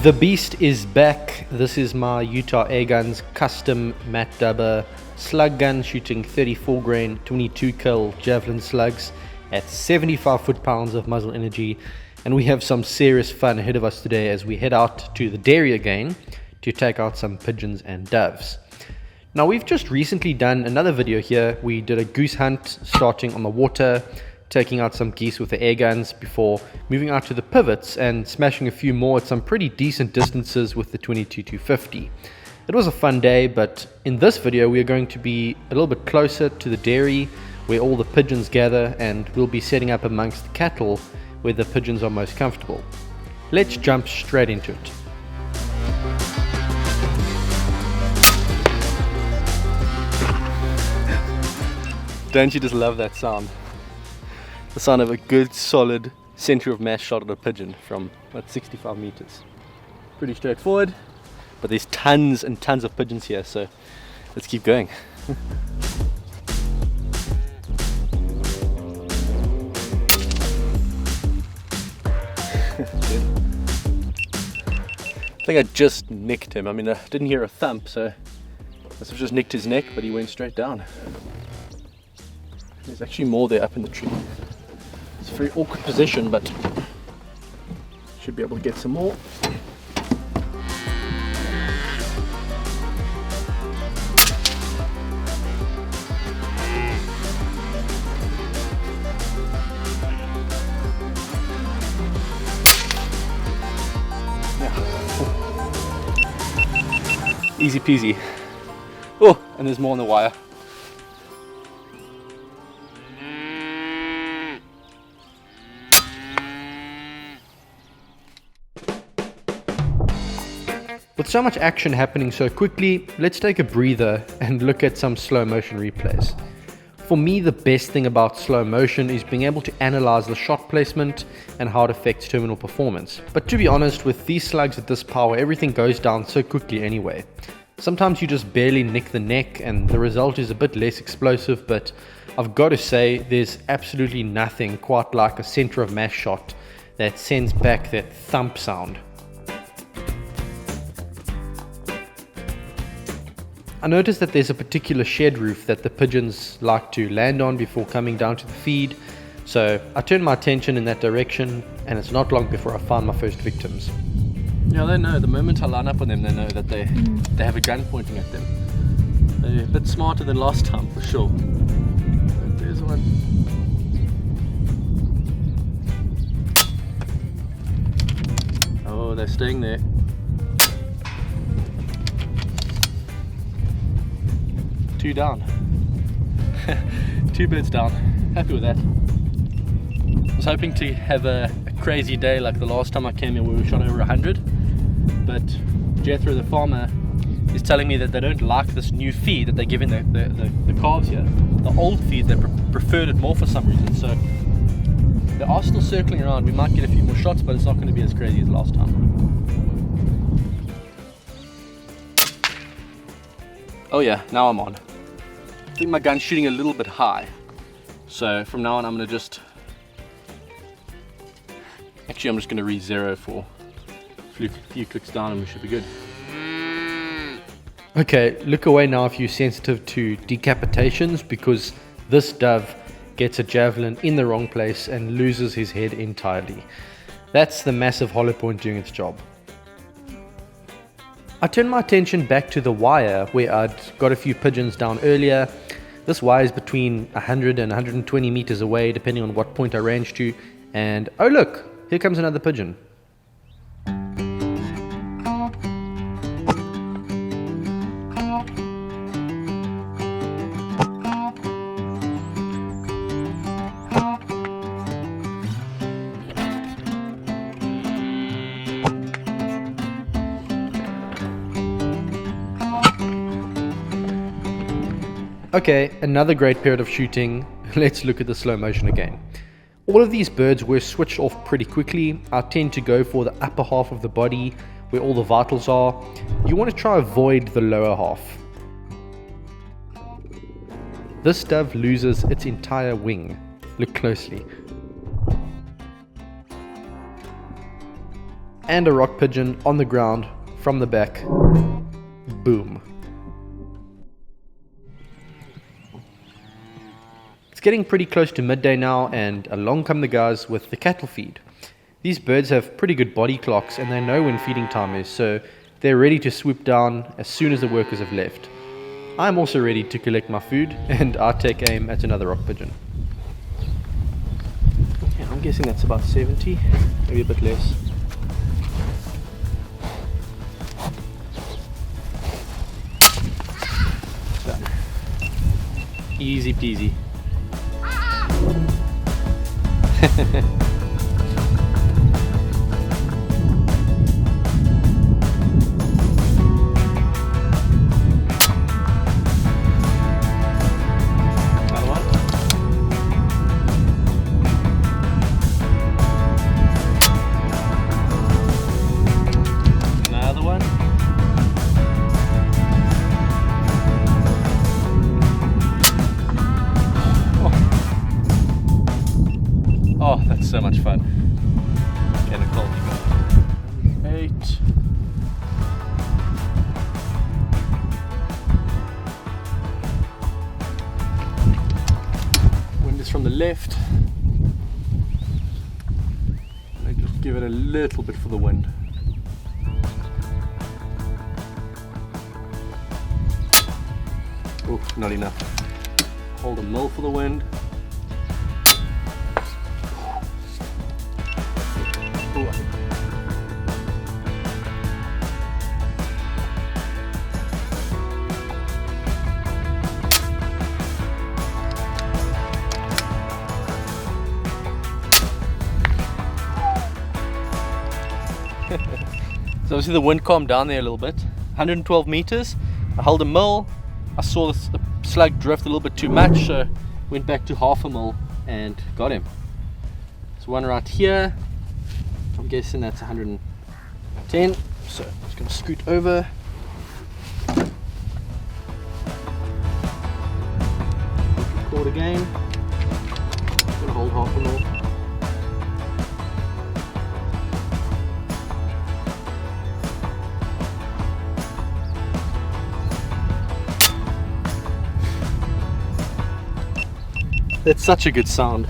The beast is back. This is my Utah Airgun's custom matte dubber slug gun, shooting 34 grain 22 cal javelin slugs at 75 foot-pounds of muzzle energy, and we have some serious fun ahead of us today as we head out to the dairy again to take out some pigeons and doves. Now, we've just recently done another video here. We did a goose hunt starting on the water, taking out some geese with the air guns before moving out to the pivots and smashing a few more at some pretty decent distances with the 22-250. It was a fun day, but in this video we are going to be a little bit closer to the dairy where all the pigeons gather, and we'll be setting up amongst the cattle where the pigeons are most comfortable. Let's jump straight into it. Don't you just love that sound? The sound of a good solid center of mass shot at a pigeon from about 65 meters. Pretty straightforward, but there's tons and tons of pigeons here, so let's keep going. I think I just nicked him. I mean, I didn't hear a thump, so I must have just nicked his neck, but he went straight down. There's actually more there up in the tree. It's a very awkward position, but should be able to get some more. Yeah. Easy peasy. Oh, and there's more on the wire. With so much action happening so quickly, let's take a breather and look at some slow motion replays. For me, the best thing about slow motion is being able to analyze the shot placement and how it affects terminal performance. But to be honest, with these slugs at this power, everything goes down so quickly anyway. Sometimes you just barely nick the neck and the result is a bit less explosive, but I've got to say there's absolutely nothing quite like a center of mass shot that sends back that thump sound. I noticed that there's a particular shed roof that the pigeons like to land on before coming down to the feed, so I turned my attention in that direction, and it's not long before I found my first victims. Yeah, they know. The moment I line up on them, they know that they have a gun pointing at them. They're a bit smarter than last time, for sure. There's one. Oh, they're staying there. Two down. 2 birds down. Happy with that. I was hoping to have a crazy day like the last time I came here where we shot over 100, but Jethro the farmer is telling me that they don't like this new feed that they're giving the calves here. The old feed, they preferred it more for some reason, so they are still circling around. We might get a few more shots, but it's not going to be as crazy as last time. Oh yeah, now I'm on. I think my gun's shooting a little bit high, so from now on I'm going to just... Actually, I'm just going to re-zero for a few clicks down and we should be good. Okay, look away now if you're sensitive to decapitations, because this dove gets a javelin in the wrong place and loses his head entirely. That's the massive hollow point doing its job. I turned my attention back to the wire where I'd got a few pigeons down earlier. This wire is between 100 and 120 meters away, depending on what point I range to. And oh look, here comes another pigeon. Okay, another great period of shooting. Let's look at the slow motion again. All of these birds were switched off pretty quickly. I tend to go for the upper half of the body where all the vitals are. You want to try avoid the lower half. This dove loses its entire wing. Look closely. and a rock pigeon on the ground from the back. Boom. It's getting pretty close to midday now, and along come the guys with the cattle feed. These birds have pretty good body clocks and they know when feeding time is, so they're ready to swoop down as soon as the workers have left. I'm also ready to collect my food, and I take aim at another rock pigeon. Yeah, I'm guessing that's about 70, maybe a bit less. Done. Easy peasy. Oh, that's so much fun. Okay, Nicole, you go. 8. Wind is from the left. I just give it a little bit for the wind. Oh, not enough. Hold a mill for the wind. So obviously the wind calmed down there a little bit. 112 meters. I held a mill. I saw the slug drift a little bit too much, so went back to half a mil and got him. There's one right here. I'm guessing that's 110. So I'm just going to scoot over. Record again. I'm going to hold half a mil. That's such a good sound.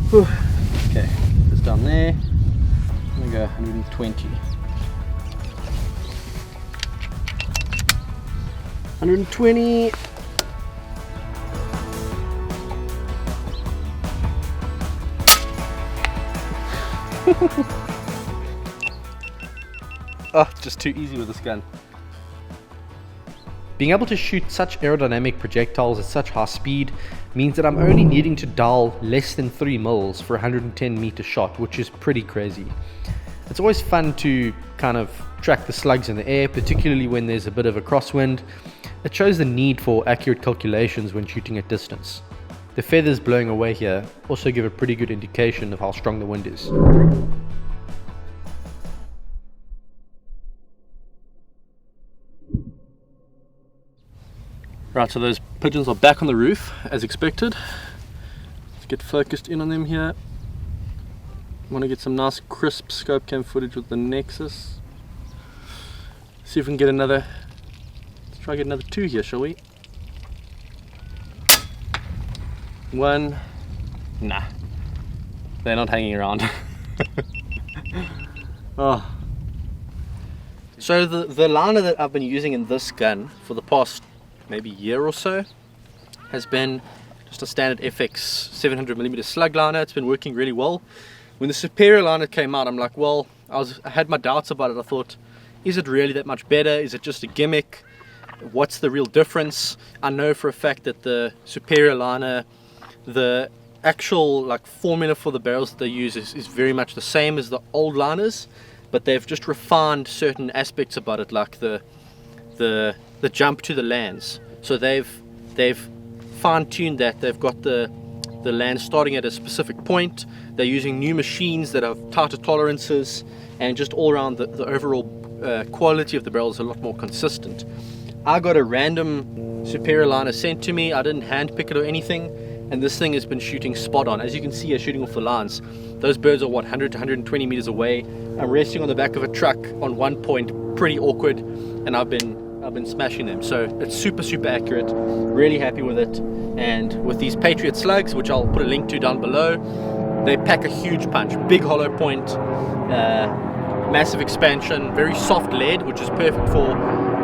Whew. Okay, it's down there. I'm gonna go 120. 120. Oh, it's just too easy with this gun. Being able to shoot such aerodynamic projectiles at such high speed means that I'm only needing to dial less than 3 mils for a 110 meter shot, which is pretty crazy. It's always fun to kind of track the slugs in the air, particularly when there's a bit of a crosswind. It shows the need for accurate calculations when shooting at distance. The feathers blowing away here also give a pretty good indication of how strong the wind is. Right, so those pigeons are back on the roof as expected. Let's get focused in on them here. I want to get some nice crisp scope cam footage with the Nexus. See if we can get another, let's try to get another 2 here, shall we? 1, nah, they're not hanging around. Oh. So the liner that I've been using in this gun for the past maybe year or so has been just a standard FX 700mm slug liner. It's been working really well. When the Superior liner came out, I'm like, well, I had my doubts about it. I thought, is it really that much better? Is it just a gimmick? What's the real difference? I know for a fact that the Superior liner, the actual like formula for the barrels that they use is very much the same as the old liners, but they've just refined certain aspects about it, like the jump to the lands. So they've fine-tuned that. They've got the land starting at a specific point. They're using new machines that have tighter tolerances, and just all around the overall quality of the barrel is a lot more consistent. I got a random Superior liner sent to me. I didn't hand pick it or anything. and this thing has been shooting spot on. As you can see here, shooting off the lines, those birds are what, 100 to 120 meters away. I'm resting on the back of a truck on one point, pretty awkward, and I've been smashing them. So it's super accurate, really happy with it. And with these Patriot slugs, which I'll put a link to down below, they pack a huge punch, big hollow point, massive expansion, very soft lead, which is perfect for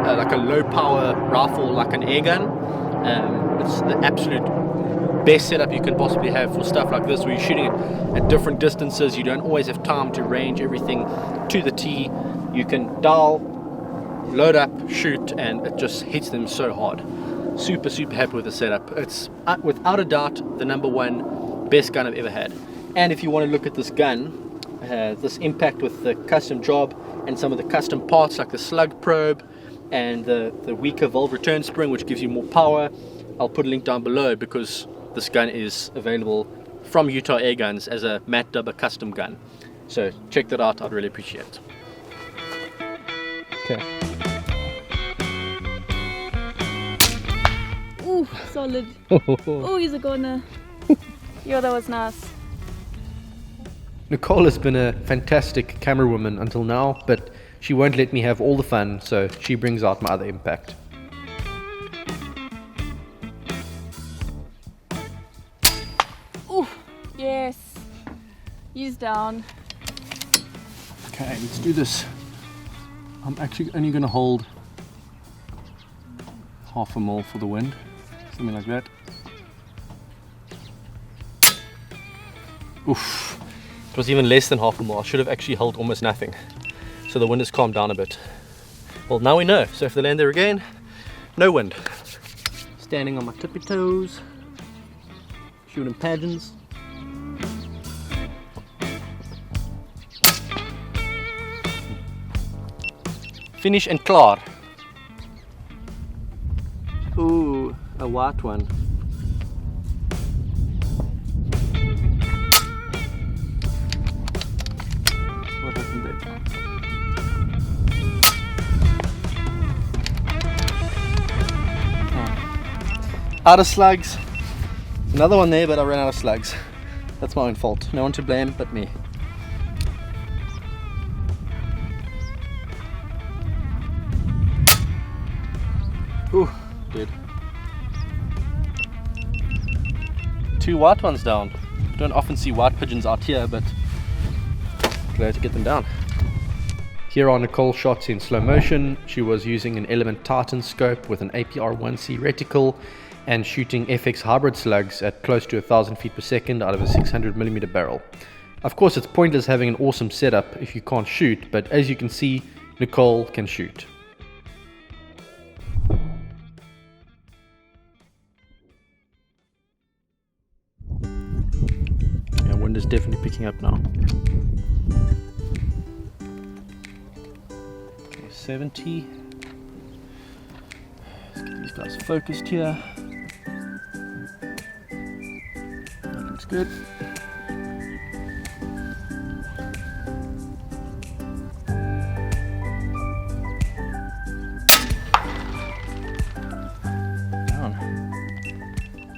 like a low power rifle like an airgun. It's the absolute best setup you can possibly have for stuff like this, where you're shooting at different distances. You don't always have time to range everything to the T. You can dial, load up, shoot, and it just hits them so hard. Super happy with the setup. It's without a doubt the #1 best gun I've ever had. And if you want to look at this gun, this impact with the custom job and some of the custom parts like the slug probe and the weaker valve return spring, which gives you more power, I'll put a link down below, because this gun is available from Utah Airguns as a Matt Dubber custom gun. So check that out, I'd really appreciate it. Okay. Ooh, solid. Oh, he's a goner. Yo, that was nice. Nicole has been a fantastic camera woman until now, but she won't let me have all the fun, so she brings out my other impact. Ooh, yes. He's down. Okay, let's do this. I'm actually only going to hold half a mil for the wind, something like that. Oof. It was even less than half a mil. I should have actually held almost nothing. So the wind has calmed down a bit. Well, now we know. So if they land there again, no wind. Standing on my tippy toes, shooting pigeons. Finish and klaar. Ooh, a white one. What happened there? Out of slugs. Another one there, but I ran out of slugs. That's my own fault. No one to blame but me. Ooh, dead. 2 white ones down. Don't often see white pigeons out here, but glad to get them down. Here are Nicole's shots in slow motion. She was using an Element Titan scope with an APR-1C reticle and shooting FX hybrid slugs at close to 1,000 feet per second out of a 600mm barrel. Of course, it's pointless having an awesome setup if you can't shoot, but as you can see, Nicole can shoot. Yeah, wind is definitely picking up now. Okay, 70. Let's get these guys focused here. That looks good.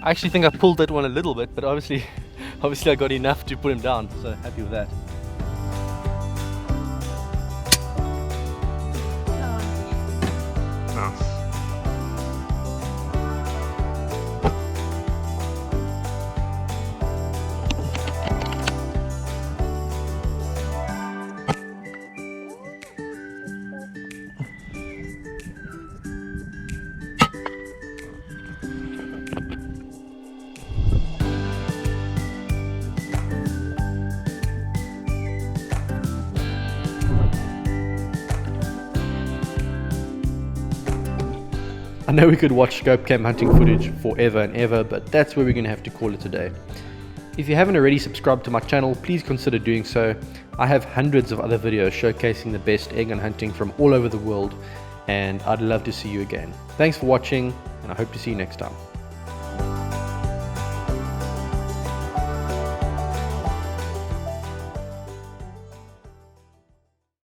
I actually think I pulled that one a little bit, but obviously I got enough to put him down, so happy with that. I know we could watch scope cam hunting footage forever and ever, but that's where we're going to have to call it today. If you haven't already subscribed to my channel, please consider doing so. I have hundreds of other videos showcasing the best airgun hunting from all over the world, and I'd love to see you again. Thanks for watching, and I hope to see you next time.